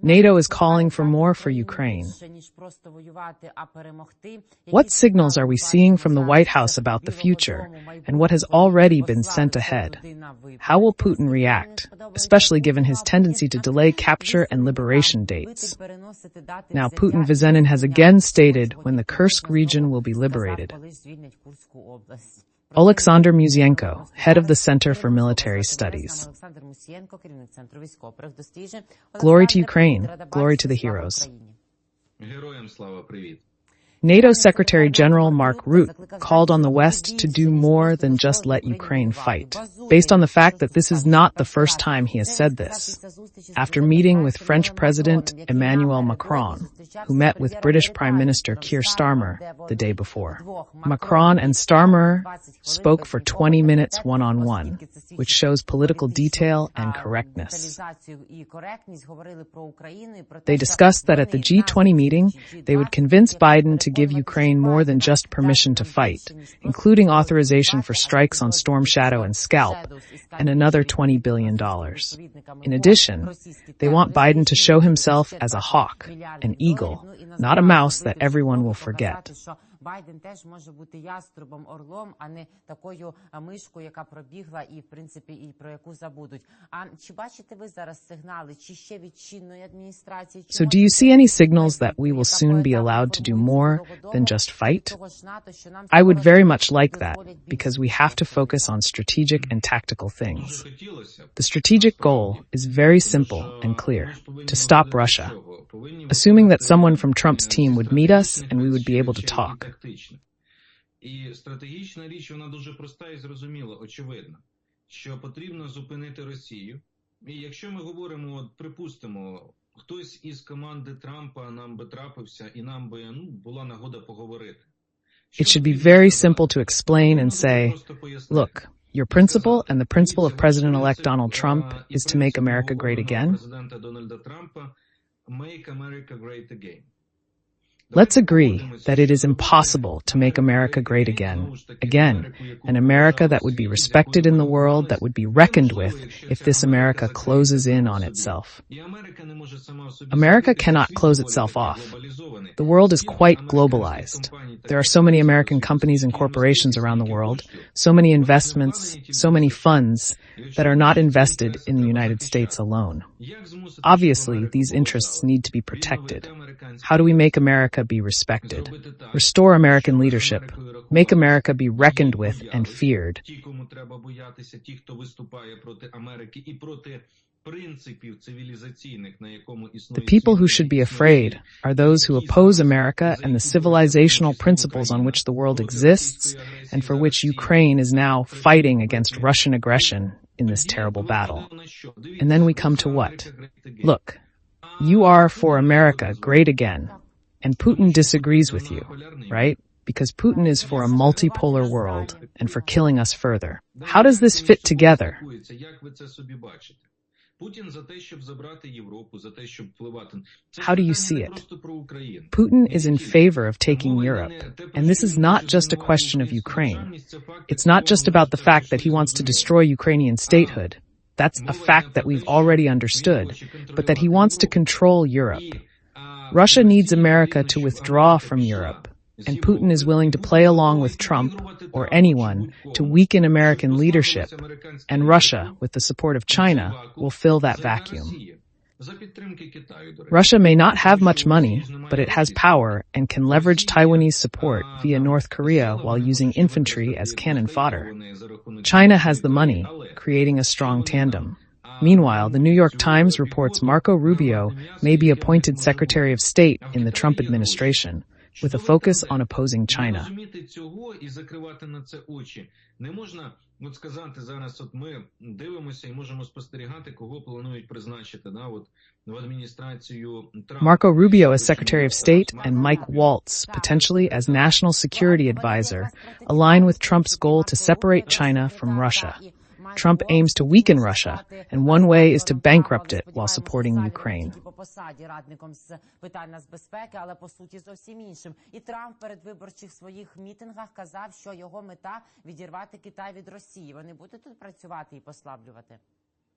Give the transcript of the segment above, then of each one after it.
NATO is calling for more for Ukraine. What signals are we seeing from the White House about the future and what has already been sent ahead? How will Putin react, especially given his tendency to delay capture and liberation dates? Now, Putin Vizenin has again stated when the Kursk region will be liberated. Oleksandr Musienko, head of the Center for Military Studies. Glory to Ukraine, glory to the heroes. NATO Secretary General Mark Rutte called on the West to do more than just let Ukraine fight, based on the fact that this is not the first time he has said this. After meeting with French President Emmanuel Macron, who met with British Prime Minister Keir Starmer the day before. Macron and Starmer spoke for 20 minutes one-on-one, which shows political detail and correctness. They discussed that at the G20 meeting, they would convince Biden to give Ukraine more than just permission to fight, including authorization for strikes on Storm Shadow and Scalp, and another $20 billion. In addition, they want Biden to show himself as a hawk, an eagle, not a mouse that everyone will forget. Байден теж може бути яструбом, орлом, а не такою мишкою, яка пробігла і, в принципі, і про яку забудуть. А чи бачите ви зараз сигнали, чи ще від чинної адміністрації? So do you see any signals that we will soon be allowed to do more than just fight? I would very much like that, because we have to focus on strategic and tactical things. The strategic goal is very simple and clear, to stop Russia. Assuming that someone from Trump's team would meet us and we would be able to talk. І стратегічна річ, вона дуже проста і зрозуміла, очевидна, що потрібно зупинити Росію. І якщо ми говоримо, от припустимо, хтось із команди Трампа нам би трапився і нам би, була нагода поговорити. It should be very simple to explain and say, look, your principle and the principle of President-elect Donald Trump is to make America great again. Make America great again. Let's agree that it is impossible to make America great again, an America that would be respected in the world, that would be reckoned with if this America closes in on itself. America cannot close itself off. The world is quite globalized. There are so many American companies and corporations around the world, so many investments, so many funds that are not invested in the United States alone. Obviously, these interests need to be protected. How do we make America be respected? Restore American leadership. Make America be reckoned with and feared. The people who should be afraid are those who oppose America and the civilizational principles on which the world exists and for which Ukraine is now fighting against Russian aggression in this terrible battle. And then we come to what? Look, you are for America great again, and Putin disagrees with you, right? Because Putin is for a multipolar world and for killing us further. How does this fit together? How do you see it? Putin is in favor of taking Europe, and this is not just a question of Ukraine. It's not just about the fact that he wants to destroy Ukrainian statehood. That's a fact that we've already understood, but that he wants to control Europe. Russia needs America to withdraw from Europe, and Putin is willing to play along with Trump or anyone to weaken American leadership, and Russia, with the support of China, will fill that vacuum. Russia may not have much money, but it has power and can leverage Taiwanese support via North Korea while using infantry as cannon fodder. China has the money, creating a strong tandem. Meanwhile, the New York Times reports Marco Rubio may be appointed Secretary of State in the Trump administration, with a focus on opposing China. Marco Rubio as Secretary of State and Mike Waltz, potentially as National Security Advisor, align with Trump's goal to separate China from Russia. Trump aims to weaken Russia, and one way is to bankrupt it while supporting Ukraine.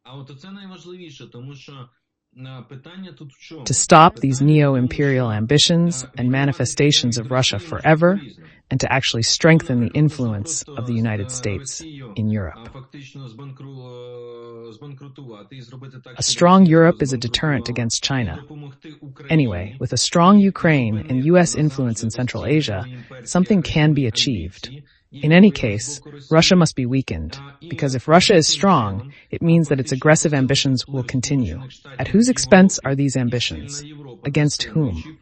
А от це найважливіше, тому що to stop these neo-imperial ambitions and manifestations of Russia forever, and to actually strengthen the influence of the United States in Europe. A strong Europe is a deterrent against China. Anyway, with a strong Ukraine and U.S. influence in Central Asia, something can be achieved. In any case, Russia must be weakened, because if Russia is strong, it means that its aggressive ambitions will continue. At whose expense are these ambitions? Against whom?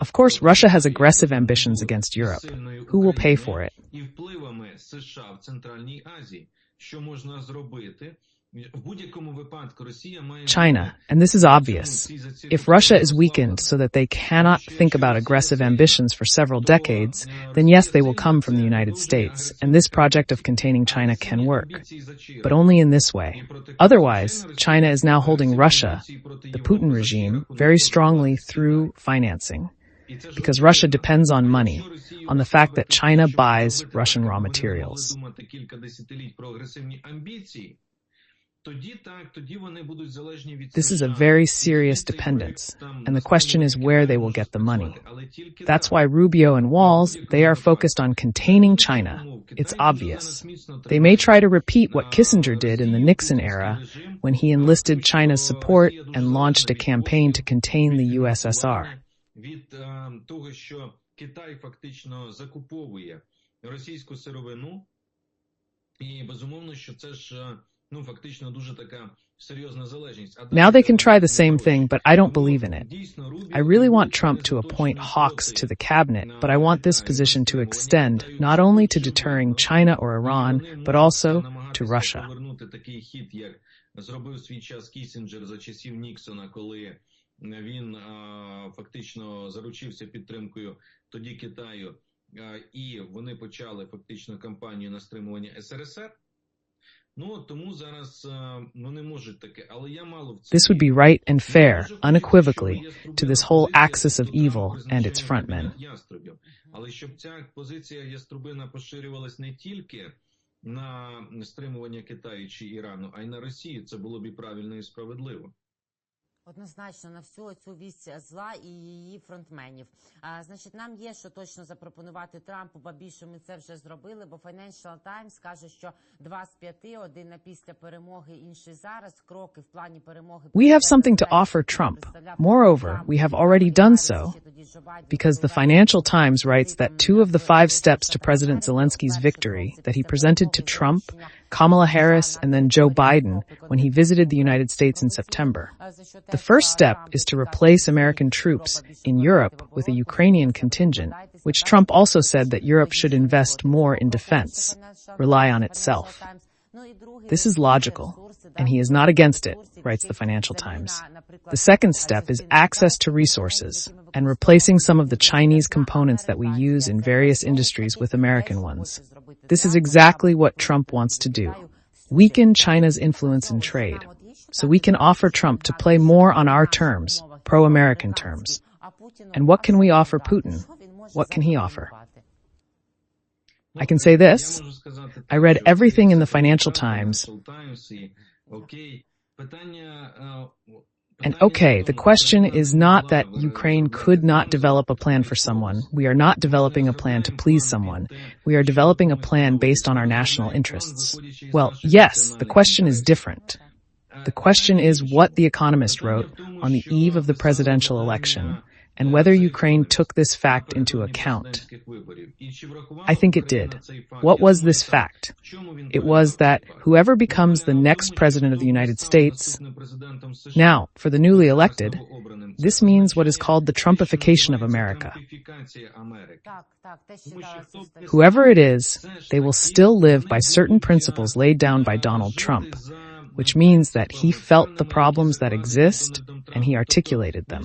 Of course, Russia has aggressive ambitions against Europe. Who will pay for it? China, and this is obvious. If Russia is weakened so that they cannot think about aggressive ambitions for several decades, then yes, they will come from the United States, and this project of containing China can work. But only in this way. Otherwise, China is now holding Russia, the Putin regime, very strongly through financing. Because Russia depends on money, on the fact that China buys Russian raw materials. This is a very serious dependence, and the question is where they will get the money. That's why Rubio and Walz, they are focused on containing China. It's obvious. They may try to repeat what Kissinger did in the Nixon era, when he enlisted China's support and launched a campaign to contain the USSR. Now they can try the same thing, but I don't believe in it. I really want Trump to appoint hawks to the cabinet, but I want this position to extend not only to deterring China or Iran, but also to Russia. Він фактично заручився підтримкою тоді Китаю, і вони почали фактично кампанію на стримування СРСР. Ну, тому зараз вони можуть таке, але я мало в This would be right and fair, unequivocally, to this whole axis of evil and its frontmen. Але щоб ця позиція яструбина поширювалась не тільки на стримування Китаю чи Ірану, а й на Росію, це було б і правильно, і справедливо. Однозначно, на всю цю вість зла і її фронтменів. Значить, нам є що точно запропонувати Трампу, бо більше ми це вже зробили, бо Financial Times каже, що 2 з 5, один на після перемоги, інший зараз, кроки в плані перемоги. We have something to offer Trump. Moreover, we have already done so, because the Financial Times writes that 2 of the 5 steps to President Zelensky's victory that he presented to Trump, Kamala Harris, and then Joe Biden when he visited the United States in September. The first step is to replace American troops in Europe with a Ukrainian contingent, which Trump also said that Europe should invest more in defense, rely on itself. This is logical, and he is not against it, writes the Financial Times. The second step is access to resources and replacing some of the Chinese components that we use in various industries with American ones. This is exactly what Trump wants to do, weaken China's influence in trade, so we can offer Trump to play more on our terms, pro-American terms. And what can we offer Putin? What can he offer? I can say this. I read everything in the Financial Times. And okay, the question is not that Ukraine could not develop a plan for someone. We are not developing a plan to please someone. We are developing a plan based on our national interests. Well, yes, the question is different. The question is what The Economist wrote on the eve of the presidential election, and whether Ukraine took this fact into account. I think it did. What was this fact? It was that whoever becomes the next president of the United States, now, for the newly elected, this means what is called the Trumpification of America. Whoever it is, they will still live by certain principles laid down by Donald Trump, which means that he felt the problems that exist and he articulated them.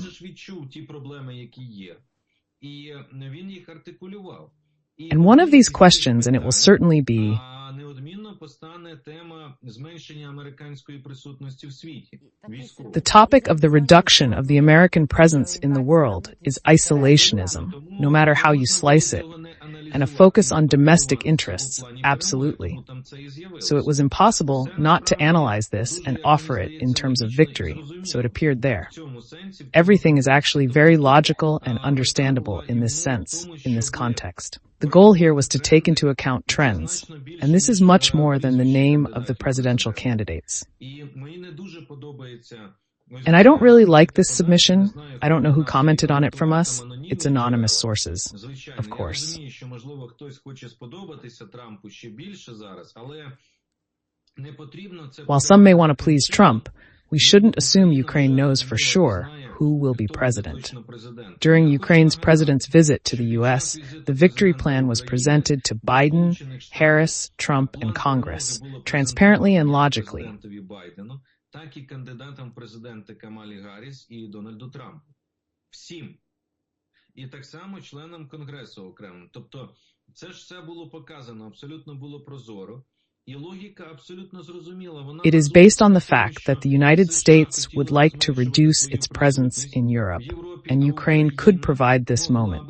And one of these questions, and it will certainly be, the topic of the reduction of the American presence in the world is isolationism, no matter how you slice it. and a focus on domestic interests, absolutely. So it was impossible not to analyze this and offer it in terms of victory, so it appeared there. Everything is actually very logical and understandable in this sense, in this context. The goal here was to take into account trends, and this is much more than the name of the presidential candidates. And I don't really like this submission. I don't know who commented on it from us. It's anonymous sources, of course. While some may want to please Trump, we shouldn't assume Ukraine knows for sure who will be president. During Ukraine's president's visit to the U.S., the victory plan was presented to Biden, Harris, Trump, and Congress, transparently and logically. Так і кандидатам в президенти Камалі Гарріс і Дональду Трампу. Всім. І так само членам Конгресу окремо. Тобто, це ж все було показано, абсолютно було прозоро. І логіка абсолютно зрозуміла. It is based on the fact that the United States would like to reduce its presence in Europe, and Ukraine could provide this moment.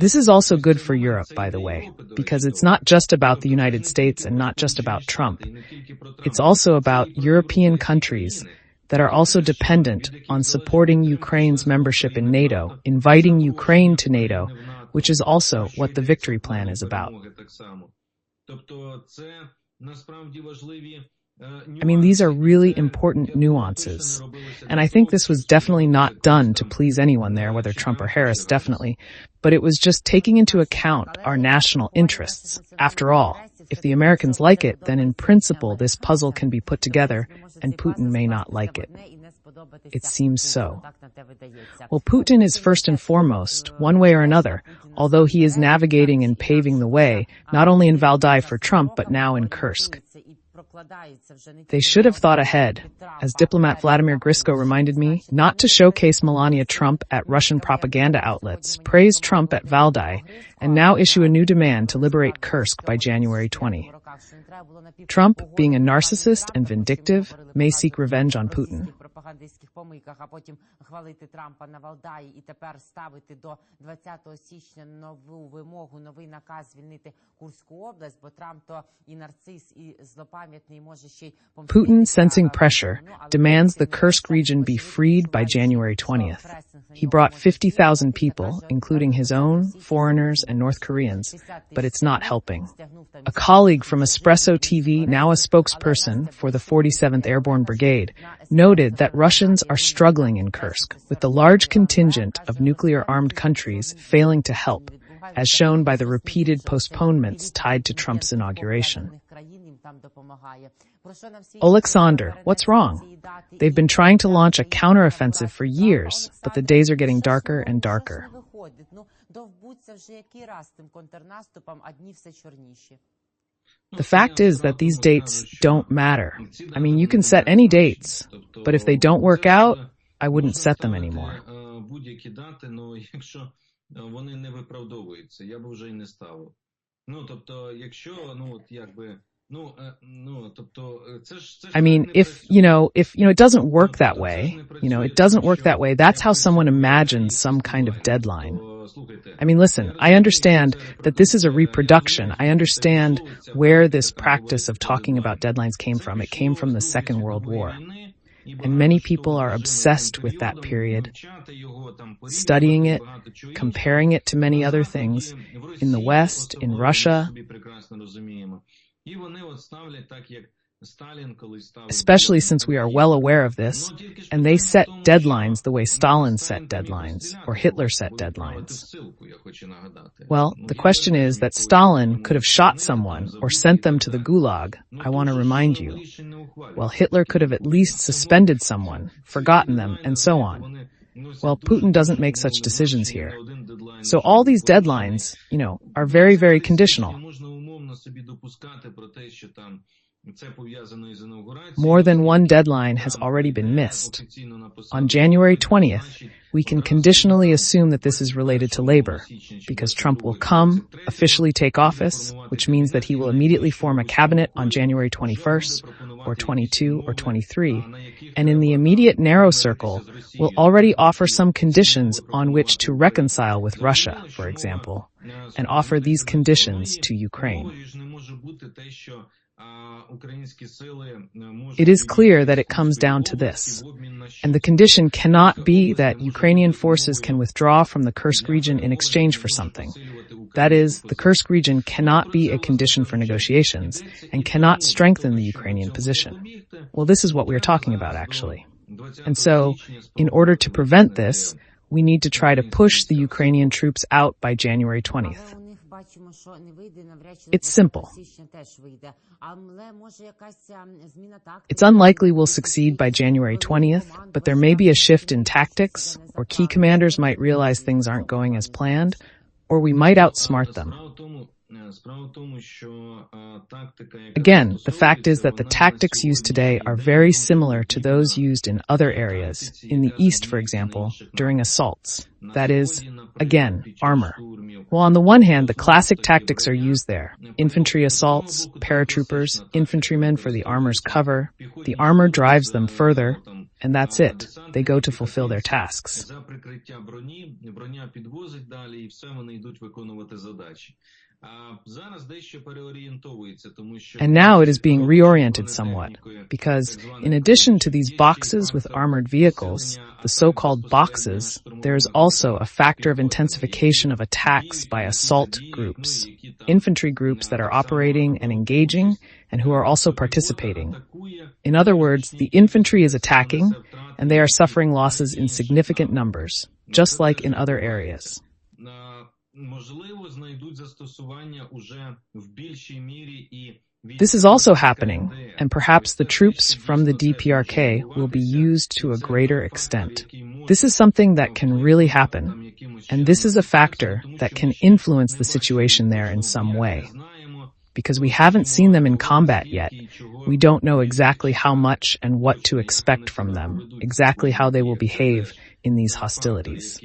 This is also good for Europe, by the way, because it's not just about the United States and not just about Trump. It's also about European countries that are also dependent on supporting Ukraine's membership in NATO, inviting Ukraine to NATO, which is also what the victory plan is about. I mean, these are really important nuances. And I think this was definitely not done to please anyone there, whether Trump or Harris, definitely. But it was just taking into account our national interests. After all, if the Americans like it, then in principle this puzzle can be put together, and Putin may not like it. It seems so. Well, Putin is first and foremost, one way or another, although he is navigating and paving the way, not only in Valdai for Trump, but now in Kursk. They should have thought ahead, as diplomat Vladimir Grisko reminded me, not to showcase Melania Trump at Russian propaganda outlets, praise Trump at Valdai, and now issue a new demand to liberate Kursk by January 20. Trump, being a narcissist and vindictive, may seek revenge on Putin. Пропагандистських помилках, а потім хвалити Трампа на Валдаї і тепер ставити до 20 січня нову вимогу, новий наказ звільнити Курську область, бо Трамп то і нарцис, і злопам'ятний, може ще й Putin, sensing pressure, demands the Kursk region be freed by January 20th. He brought 50,000 people, including his own, foreigners, and North Koreans, but it's not helping. A colleague from Espresso TV, now a spokesperson for the 47th Airborne Brigade, noted that Russians are struggling in Kursk, with the large contingent of nuclear-armed countries failing to help, as shown by the repeated postponements tied to Trump's inauguration. Oleksandr, what's wrong? They've been trying to launch a counteroffensive for years, but the days are getting darker and darker. The fact is that these dates don't matter. I mean, you can set any dates, but if they don't work out, I wouldn't set them anymore. I mean, if it doesn't work that way, that's how someone imagines some kind of deadline. I mean, listen, I understand that this is a reproduction. I understand where this practice of talking about deadlines came from. It came from the Second World War. And many people are obsessed with that period, studying it, comparing it to many other things in the West, in Russia, especially since we are well aware of this, and they set deadlines the way Stalin set deadlines, or Hitler set deadlines. Well, the question is that Stalin could have shot someone or sent them to the Gulag, I want to remind you. Well, Hitler could have at least suspended someone, forgotten them, and so on. Well, Putin doesn't make such decisions here. So all these deadlines, are very, very conditional. More than one deadline has already been missed. On January 20th, we can conditionally assume that this is related to labor, because Trump will come, officially take office, which means that he will immediately form a cabinet on January 21st, or 22 or 23, and in the immediate narrow circle will already offer some conditions on which to reconcile with Russia, for example, and offer these conditions to Ukraine. It is clear that it comes down to this, and the condition cannot be that Ukrainian forces can withdraw from the Kursk region in exchange for something. That is, the Kursk region cannot be a condition for negotiations and cannot strengthen the Ukrainian position. Well, this is what we are talking about, actually. And so, in order to prevent this, we need to try to push the Ukrainian troops out by January 20th. It's simple. It's unlikely we'll succeed by January 20th, but there may be a shift in tactics, or key commanders might realize things aren't going as planned, or we might outsmart them. Again, the fact is that the tactics used today are very similar to those used in other areas, in the East, for example, during assaults. That is, again, armor. Well, on the one hand, the classic tactics are used there. Infantry assaults, paratroopers, infantrymen for the armor's cover. The armor drives them further, and that's it. They go to fulfill their tasks. And now it is being reoriented somewhat, because in addition to these boxes with armored vehicles, the so-called boxes, there is also a factor of intensification of attacks by assault groups, infantry groups that are operating and engaging, and who are also participating. In other words, the infantry is attacking, and they are suffering losses in significant numbers, just like in other areas. This is also happening, and perhaps the troops from the DPRK will be used to a greater extent. This is something that can really happen, and this is a factor that can influence the situation there in some way. Because we haven't seen them in combat yet, we don't know exactly how much and what to expect from them, exactly how they will behave in these hostilities.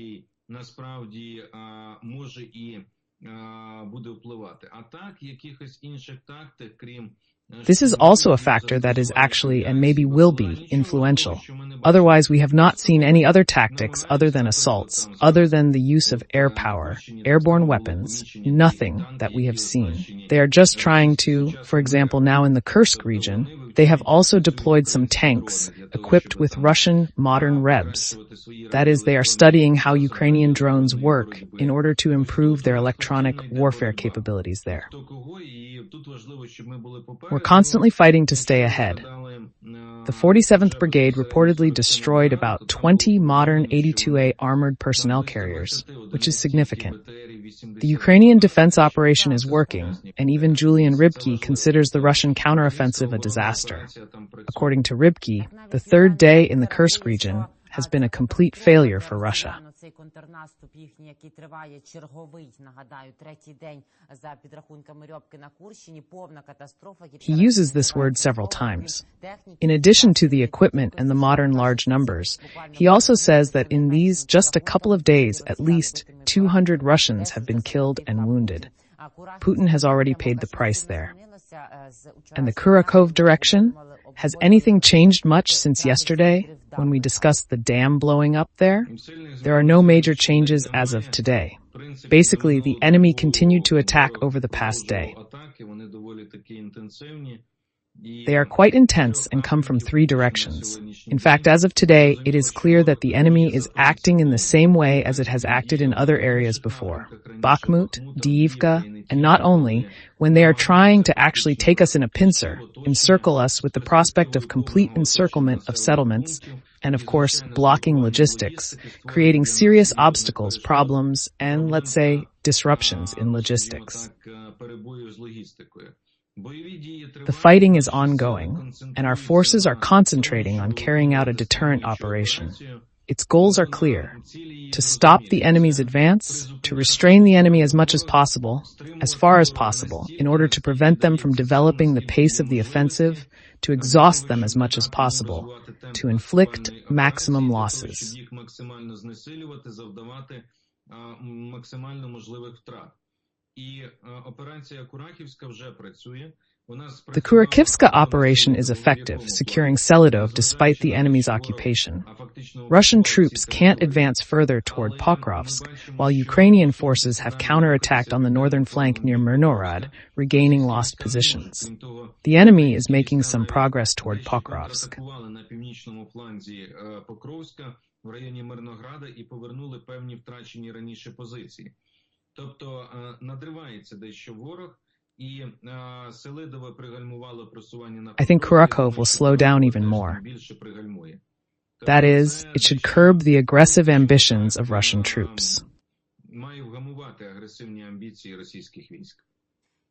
This is also a factor that is actually, and maybe will be, influential. Otherwise, we have not seen any other tactics other than assaults, other than the use of air power, airborne weapons, nothing that we have seen. They are just trying to, for example, now in the Kursk region, they have also deployed some tanks equipped with Russian modern REBs. That is, they are studying how Ukrainian drones work in order to improve their electronic warfare capabilities there. We're constantly fighting to stay ahead. The 47th Brigade reportedly destroyed about 20 modern 82A armored personnel carriers, which is significant. The Ukrainian defense operation is working, and even Julian Rybky considers the Russian counteroffensive a disaster. According to Rybky, the third day in the Kursk region has been a complete failure for Russia. He uses this word several times. In addition to the equipment and the modern large numbers, he also says that in these just a couple of days, at least 200 Russians have been killed and wounded. Putin has already paid the price there. And the Kurakhov direction? Has anything changed much since yesterday, when we discussed the dam blowing up there? There are no major changes as of today. Basically, the enemy continued to attack over the past day. They are quite intense and come from three directions. In fact, as of today, it is clear that the enemy is acting in the same way as it has acted in other areas before. Bakhmut, Diivka, and not only, when they are trying to actually take us in a pincer, encircle us with the prospect of complete encirclement of settlements, and of course, blocking logistics, creating serious obstacles, problems, and, let's say, disruptions in logistics. The fighting is ongoing, and our forces are concentrating on carrying out a deterrent operation. Its goals are clear: to stop the enemy's advance, to restrain the enemy as much as possible, as far as possible, in order to prevent them from developing the pace of the offensive, to exhaust them as much as possible, to inflict maximum losses. І операція Курахівська вже працює. The Kurakivska operation is effective, securing Selidov despite the enemy's occupation. Russian troops can't advance further toward Pokrovsk, while Ukrainian forces have counterattacked on the northern flank near Mirnorod, regaining lost positions. The enemy is making some progress toward Pokrovsk. В районі Мирнограда і повернули певні втрачені раніше позиції. Тобто надривається дещо ворог, і Селидове пригальмувало просування на I think Kurakov will slow down even more. That is, it should curb the aggressive ambitions of Russian troops. Має вгамувати агресивні амбіції російських військ.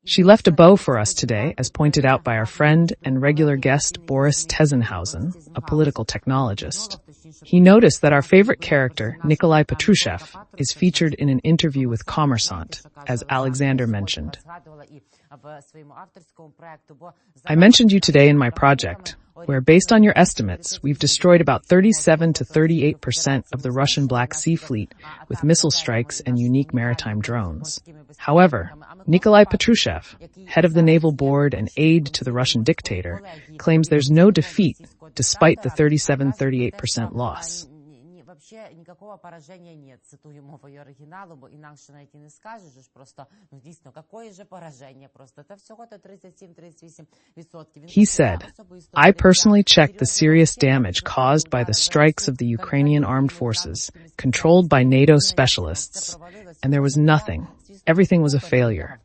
She left a bow for us today, as pointed out by our friend and regular guest Boris Tezenhausen, a political technologist. He noticed that our favorite character, Nikolai Patrushev, is featured in an interview with Kommersant, as Alexander mentioned. I mentioned you today in my project, where, based on your estimates, we've destroyed about 37 to 38% of the Russian Black Sea Fleet with missile strikes and unique maritime drones. However, Nikolai Patrushev, head of the Naval Board and aide to the Russian dictator, claims there's no defeat despite the 37-38% loss. Никакого поражения нет. Цитую мовою оригіналу, бо інакше навіть і не скажеш, просто, дійсно, какое же пораження просто. Та всього-то 37-38%. He said, I personally checked the serious damage caused by the strikes of the Ukrainian Armed Forces, controlled by NATO specialists, and there was nothing. Everything was a failure.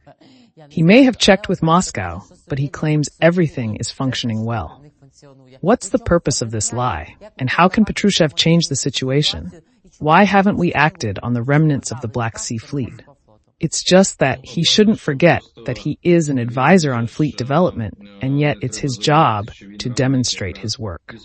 He may have checked with Moscow, but he claims everything is functioning well. What's the purpose of this lie? And how can Patrushev change the situation? Why haven't we acted on the remnants of the Black Sea Fleet? It's just that he shouldn't forget that he is an advisor on fleet development, and yet it's his job to demonstrate his work.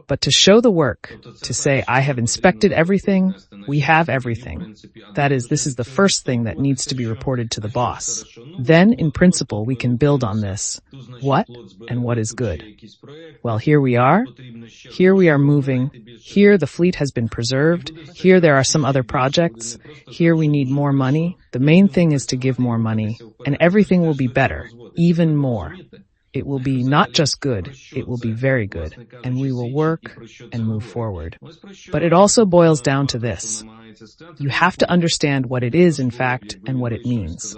But to show the work, to say, I have inspected everything, we have everything. That is, this is the first thing that needs to be reported to the boss. Then, in principle, we can build on this. What and what is good? Well, here we are. Here we are moving. Here the fleet has been preserved. Here there are some other projects. Here we need more money. The main thing is to give more money, and everything will be better, even more. It will be not just good, it will be very good, and we will work and move forward. But it also boils down to this. You have to understand what it is, in fact, and what it means.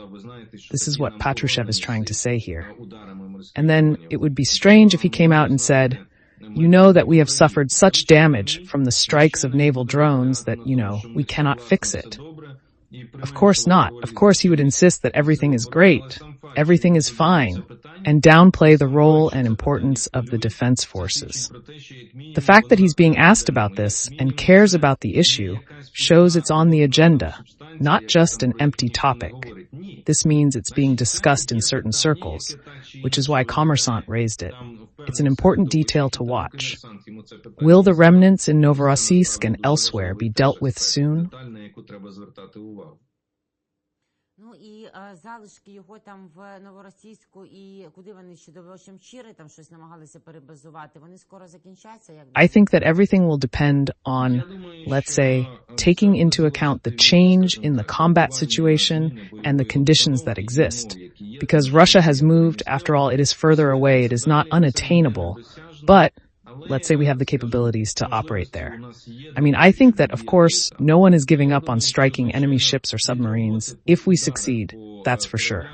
This is what Patrushev is trying to say here. And then it would be strange if he came out and said, you know that we have suffered such damage from the strikes of naval drones that, we cannot fix it. Of course not. Of course he would insist that everything is great, everything is fine, and downplay the role and importance of the defense forces. The fact that he's being asked about this and cares about the issue shows it's on the agenda, not just an empty topic. This means it's being discussed in certain circles, which is why Kommersant raised it. It's an important detail to watch. Will the remnants in Novorossiysk and elsewhere be dealt with soon? І залишки його там в Новоросійську, і куди вони ще до Чамчири там щось намагалися перебазувати, вони скоро закінчаться? I think that everything will depend on, let's say, taking into account the change in the combat situation and the conditions that exist. Because Russia has moved, after all, it is further away, it is not unattainable, but let's say we have the capabilities to operate there. I think that, of course, no one is giving up on striking enemy ships or submarines. If we succeed, that's for sure.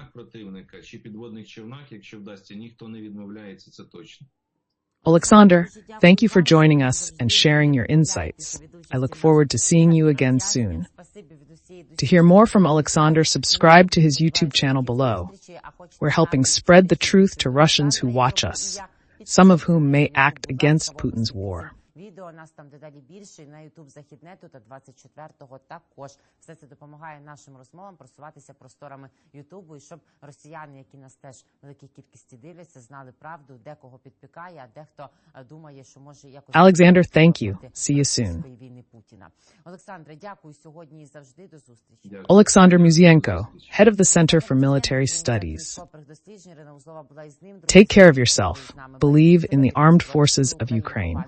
Oleksandr, thank you for joining us and sharing your insights. I look forward to seeing you again soon. To hear more from Oleksandr, subscribe to his YouTube channel below. We're helping spread the truth to Russians who watch us, some of whom may act against Putin's war. Відео нас там дедалі більше, на YouTube Західнету та 24-го також. Все це допомагає нашим розмовам просуватися просторами Ютубу, і щоб росіяни, які нас теж в великій кількості дивляться, знали правду, декого підпікає, а дехто думає, що може якось... Alexander, thank you. See you soon. Олександре, дякую сьогодні і завжди. До зустрічі. Oleksandr Musienko, head of the Center for Military Studies. Take care of yourself. Believe in the armed forces of Ukraine.